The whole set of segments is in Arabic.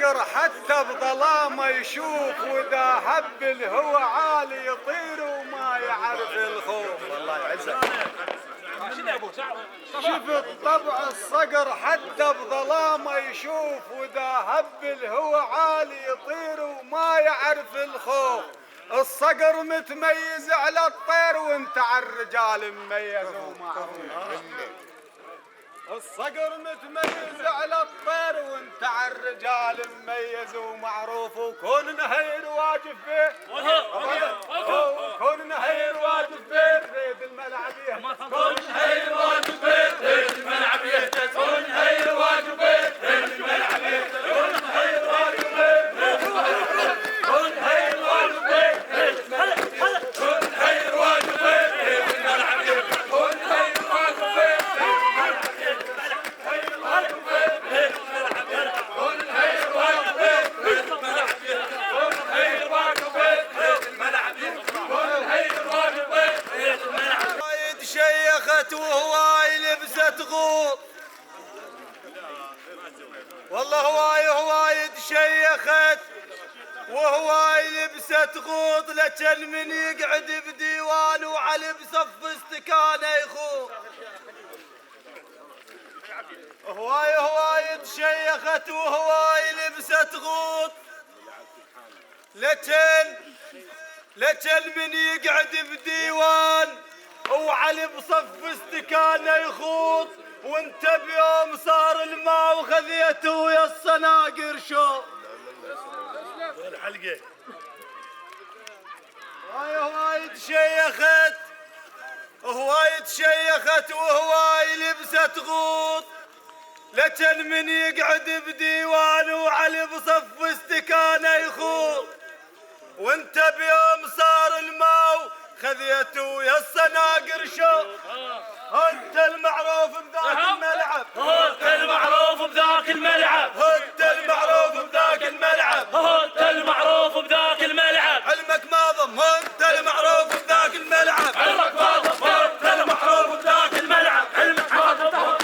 الصقر حتى بظلامه يشوف، واذا هب الهوى عالي يطير وما يعرف الخوف. الله يعزك. شفت طبع الصقر حتى بظلامه يشوف، واذا هب الهوى عالي يطير وما يعرف الخوف. الصقر متميز على الطير وانت على الرجال مميز ومعروف. الصقر متميز على الطير وانت على الرجال مميز ومعروف. وكون نهير واجب فيه، وكون نهير واجب فيه ريد الملعب يهتز. كون نهير واجب فيه ريد الملعب يهتز. كون نهير واجب فيه ريد الملعب يهتز. كون نهير واجب فيه كون نهير واجب فيه ريد الملعب يهتز. كون نهير واجب فيه ريد الملعب يهتز. كون نهير واجب فيه شيخت وهواي لبست غوط. والله هواي شيخت وهواي لبست غوط. لجل من يقعد بديوان وعلي بصف استكانه يخوض. هواي شيخت وهواي لبست غوط. لجل من يقعد بديوان وعلي بصف استكانه يخوض. وانت بيوم صار الماء وخذيته ويا الصناقر شوط. الحلقه هواي شيخت وهواي لبست غوط. لجل من يقعد بديوان وعلي بصف استكانه يخوض. وانت بيوم صار الماء خذيته ويا الصناقر شوط. انت المعروف بذاك الملعب. انت المعروف بذاك الملعب. انت المعروف بذاك الملعب. انت المعروف بذاك الملعب. علمك ما ضم. انت المعروف بذاك الملعب. علمك ما ضم. انت المعروف بذاك الملعب. علمك ما ضم.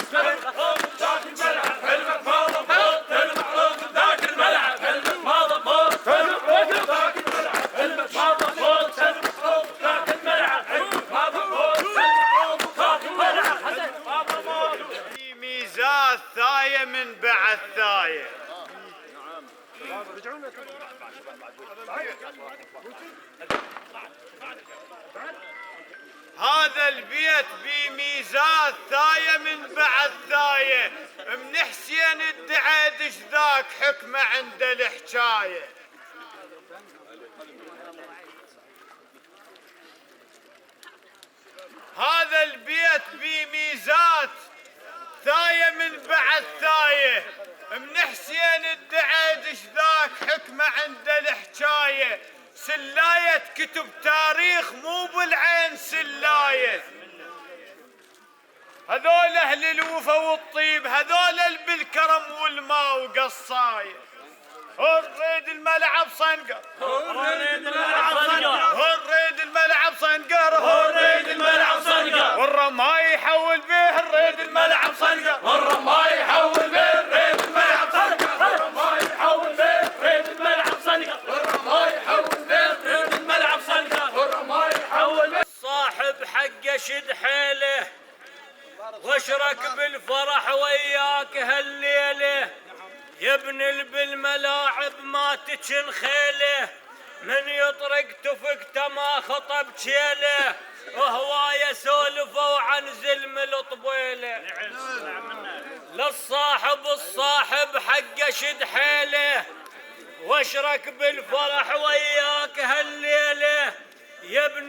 بذاك الملعب. علمك ما ضم. انت المعروف بذاك الملعب. علمك ما ضم. انت المعروف بذاك الملعب. علمك ما ضم. انت المعروف بذاك الملعب. علمك ما ضم. في ميزات ثايه من بعد ثايه. هذا البيت بميزات ثايه من بعد ثايه. من حسين الدعيدش ذاك حكمه عند الحكايه. هذا البيت بميزات ثايه من بعد ثايه. من حسين الدعيدش ذاك حكمه عند الحكايه. سلايه كتب تاريخ مو بالعين سلايه. هذول اهل الوفا والطيب، هذول بالكرم والماء وقصايه. هريد الملعب صنقر. هريد الملعب صنقر. هريد الملعب صنقر. هريد الملعب صنقر. والرماي يحول به الريد الملعب صنقر. والرماي يحول به الريد الملعب صنقر. والرماي يحول به الريد الملعب صنقر. والرماي يحول به الريد الملعب صنقر. والرماي يحول به. صاحب حقه شد حيله واشرك بالفرح وياك هالليله. يا ابن بالملاعب ما تجن خيله. من يطرق تفقته ما خطب جيله. وهوايه سولفوا عن زلم الطبيله. الصاحب حقه شد حيله واشرك بالفرح وياك هالليله. يا ابن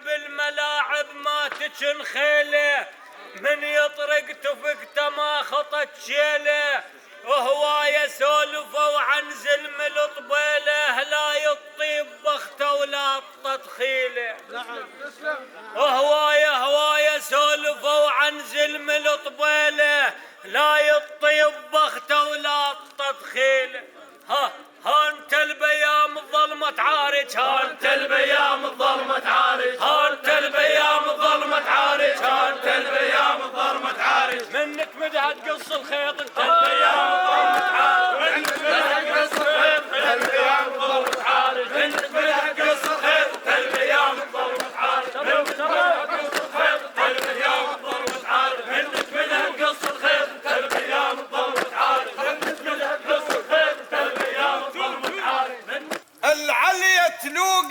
بالملاعب ما تجن خيله. من يطرق تفقته ما خطت شيله. وهوايه سولفوا عن زلم الطبيله. لا يطيب بخته ولا تطخيله. وهوايه سولفوا عن زلم الطبيله. لا يطيب بخته ولا تطخيله. ها انت البيام الظلمة عارج. انت البيام الظلمة عارج. انت البيام الظلمة عارج. انت البيام الظلمة عارج. منك مدها تقص الخيط. انت البيام الظلمة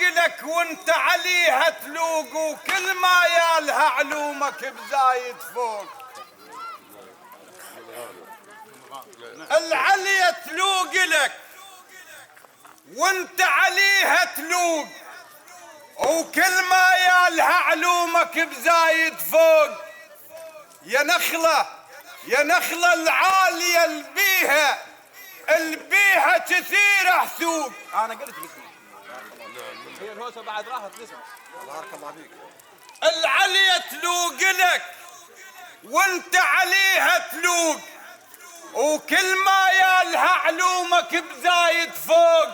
لك وانت عليها تلوق، وكل ما يالها علومك بزايد فوق. العليا تلوق لك وانت عليها تلوق، وكل ما يالها علومك بزايد فوق. يا نخلة يا نخلة العالية البيها كثير حسوق. انا قلت باسمي هي الهوسه بعد راحت تسمع. الله بارك الله فيك. العليا تلوق لك وانت عليها تلوق، وكل ما يالها علومك بزايد فوق.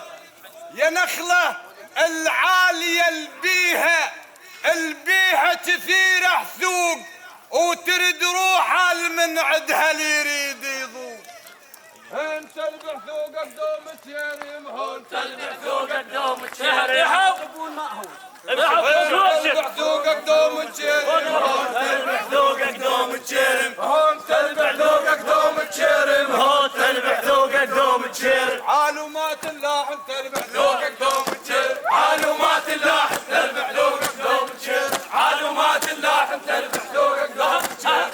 يا نخلة العالية البيها كثير حسوق، وترد روحها من عدها اللي يريد يذوق. انت البحثوق قدوم الشهريم هون، انت البحثوق قدوم الشهريم البحثوق قدوم الشهريم هون، البحثوق قدوم الشهريم هون